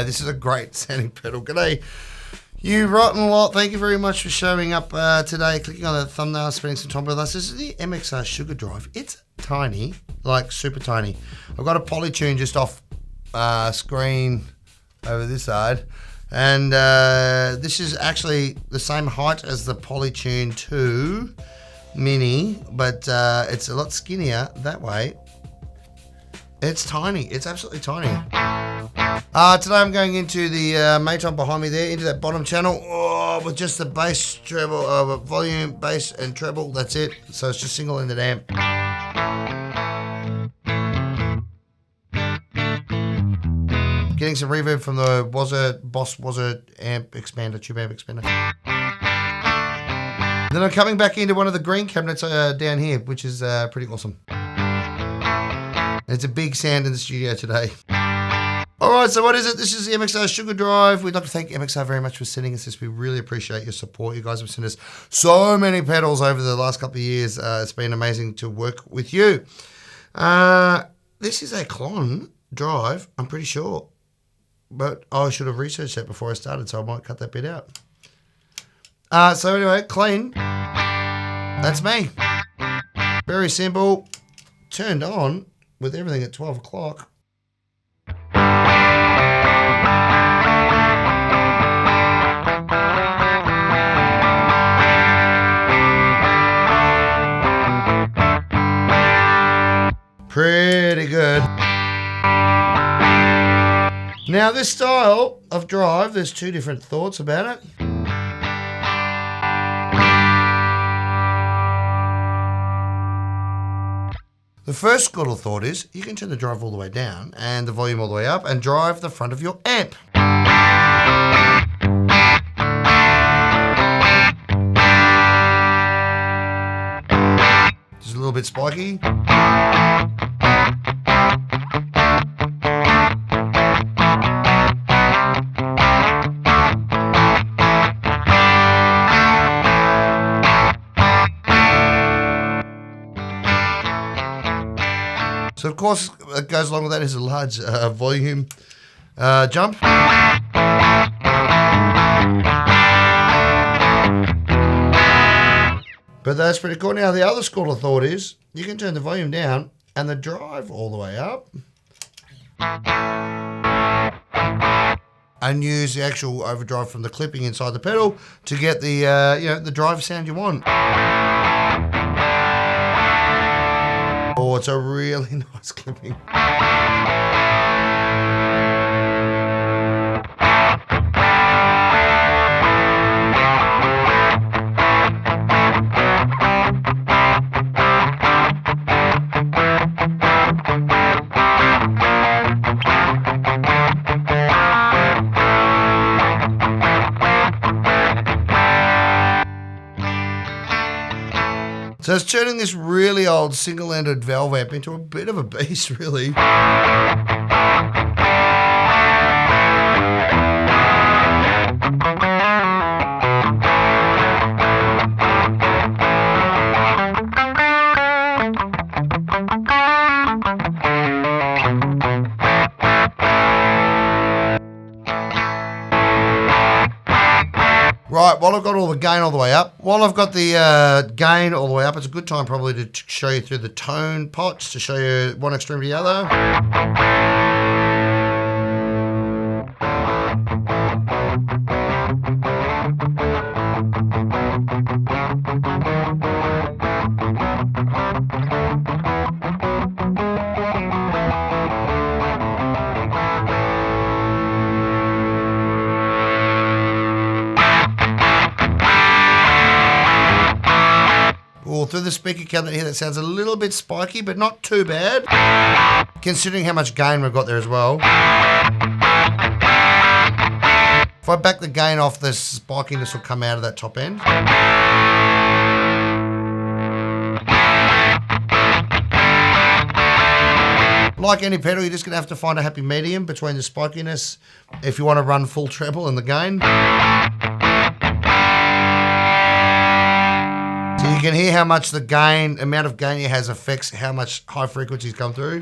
this is a great sounding pedal. G'day, you rotten lot. Thank you very much for showing up today, clicking on the thumbnail, spending some time with us. This is the MXR Sugar Drive. It's tiny, like super tiny. I've got a polytune just off screen over this side. And this is actually the same height as the Polytune 2 Mini, but it's a lot skinnier that way. It's tiny. It's absolutely tiny. Today I'm going into the Maton behind me there, into that bottom channel, with just the bass, treble, volume, bass, and treble. That's it. So it's just single-ended amp. Getting some reverb from the Boss amp expander, tube amp expander. Then I'm coming back into one of the green cabinets down here, which is pretty awesome. It's a big sound in the studio today. Alright, so what is it? This is the MXR Sugar Drive. We'd like to thank MXR very much for sending us this. We really appreciate your support. You guys have sent us so many pedals over the last couple of years. It's been amazing to work with you. This is a klon drive, I'm pretty sure. But I should have researched that before I started, so I might cut that bit out. So anyway, clean. That's me. Very simple. Turned on with everything at 12 o'clock. Pretty good. Now this style of drive, there's two different thoughts about it. The first school of thought is you can turn the drive all the way down and the volume all the way up and drive the front of your amp. Just a little bit spiky. So of course, it goes along with that is a large volume jump. But that's pretty cool. Now the other school of thought is you can turn the volume down and the drive all the way up. And use the actual overdrive from the clipping inside the pedal to get the the drive sound you want. Oh, it's a really nice clipping. So it's turning this really old single-ended valve amp into a bit of a beast, really. Right, while I've got all the gain all the way up, it's a good time probably to show you through the tone pots, to show you one extreme to the other. Through the speaker cabinet here, that sounds a little bit spiky, but not too bad, considering how much gain we've got there as well. If I back the gain off, the spikiness will come out of that top end. Like any pedal, you're just going to have to find a happy medium between the spikiness if you want to run full treble and the gain. So you can hear how much the gain, amount of gain it has affects how much high frequencies come through.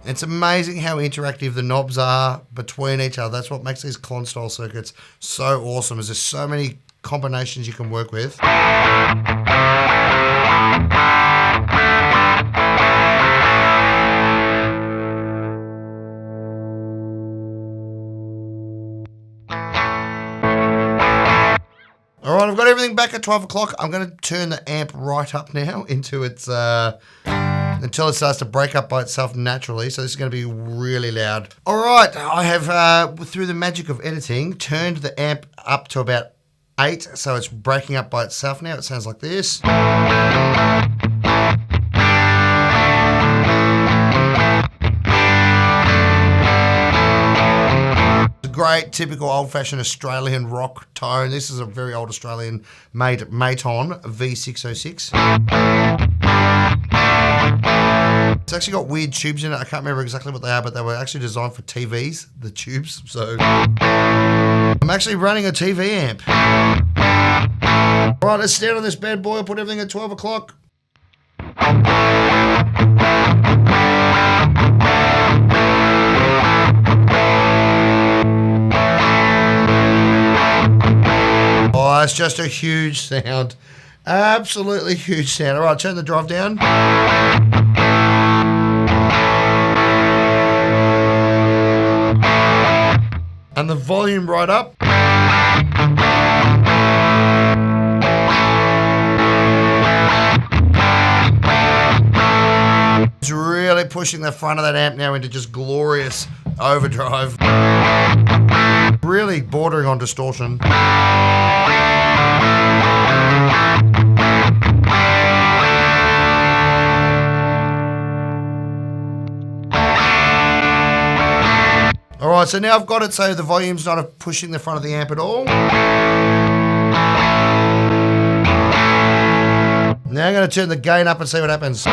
It's amazing how interactive the knobs are between each other. That's what makes these klon style circuits so awesome, is there's so many combinations you can work with. All right, I've got everything back at 12 o'clock. I'm going to turn the amp right up now into its, until it starts to break up by itself naturally. So this is going to be really loud. All right, I have, through the magic of editing, turned the amp up to about 8. So it's breaking up by itself now. It sounds like this. Great, typical old-fashioned Australian rock tone. This is a very old Australian made Maton V606. It's actually got weird tubes in it. I can't remember exactly what they are, but they were actually designed for TVs, the tubes. So I'm actually running a TV amp. All right, let's stand on this bad boy. I'll put everything at 12 o'clock. Oh, it's just a huge sound. Absolutely huge sound. All right, turn the drive down. And the volume right up. It's really pushing the front of that amp now into just glorious overdrive. Really bordering on distortion. All right, so now I've got it so the volume's not pushing the front of the amp at all. Now I'm going to turn the gain up and see what happens.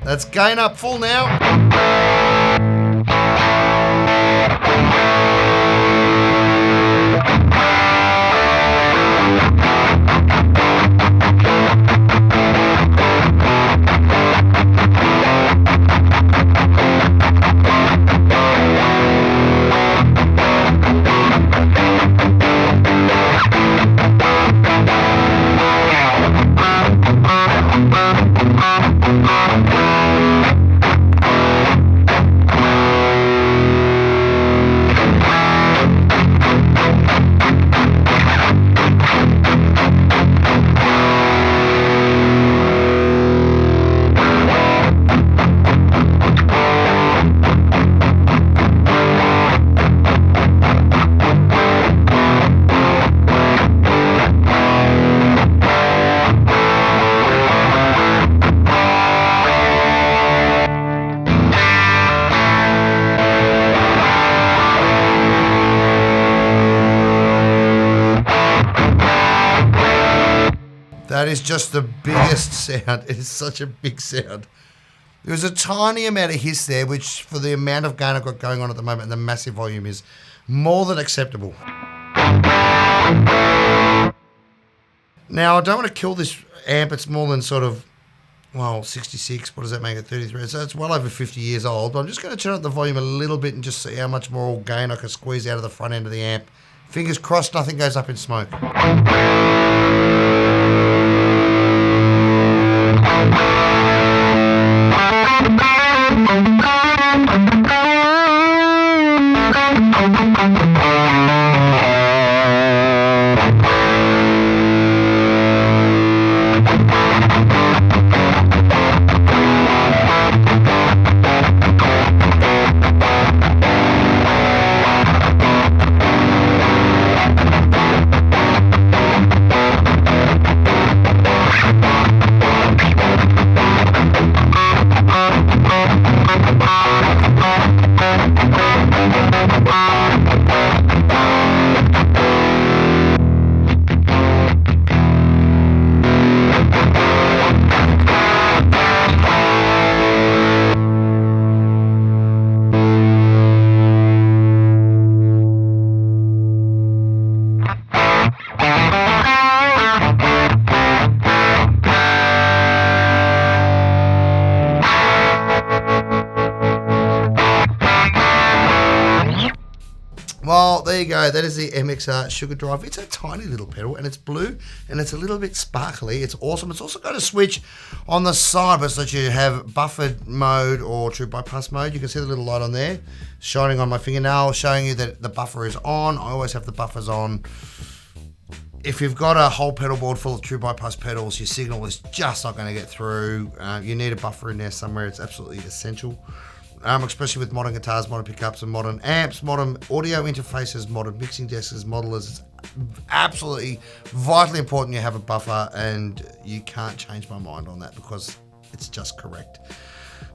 Let's gain up full now. That is just the biggest sound. It is such a big sound. There's a tiny amount of hiss there, which for the amount of gain I've got going on at the moment and the massive volume is more than acceptable. Now, I don't want to kill this amp. It's more than sort of, well, 66. What does that make it? 33. So it's well over 50 years old. But I'm just going to turn up the volume a little bit and just see how much more gain I can squeeze out of the front end of the amp. Fingers crossed nothing goes up in smoke. there you go. That is the MXR Sugar Drive. It's a tiny little pedal, and it's blue, and it's a little bit sparkly. It's awesome. It's also got a switch on the side so that you have buffered mode or true bypass mode. You can see the little light on there shining on my fingernail, showing you that the buffer is on. I always have the buffers on. If you've got a whole pedal board full of true bypass pedals, your signal is just not going to get through. You need a buffer in there somewhere. It's absolutely essential. Especially with modern guitars, modern pickups, and modern amps, modern audio interfaces, modern mixing desks, modelers. It's absolutely vitally important you have a buffer, and you can't change my mind on that because it's just correct.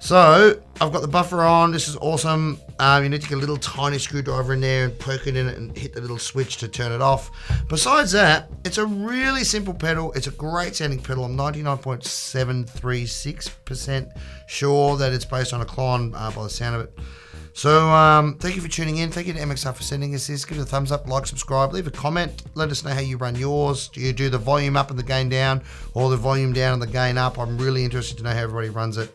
So I've got the buffer on. This is awesome. You need to get a little tiny screwdriver in there and poke it in it and hit the little switch to turn it off. Besides that, it's a really simple pedal. It's a great sounding pedal. I'm 99.736% sure that it's based on a klon by the sound of it. So thank you for tuning in. Thank you to MXR for sending us this. Give it a thumbs up, like, subscribe, leave a comment. Let us know how you run yours. Do you do the volume up and the gain down, or the volume down and the gain up? I'm really interested to know how everybody runs it.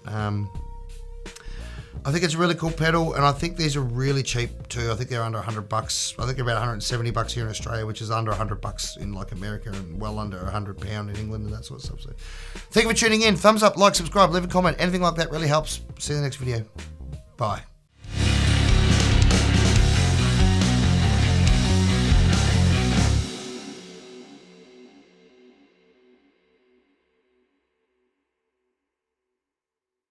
I think it's a really cool pedal, and I think these are really cheap too. I think they're under $100. I think they're about $170 here in Australia, which is under $100 in like America, and well under £100 in England and that sort of stuff. So thank you for tuning in. Thumbs up, like, subscribe, leave a comment. Anything like that really helps. See you in the next video. Bye.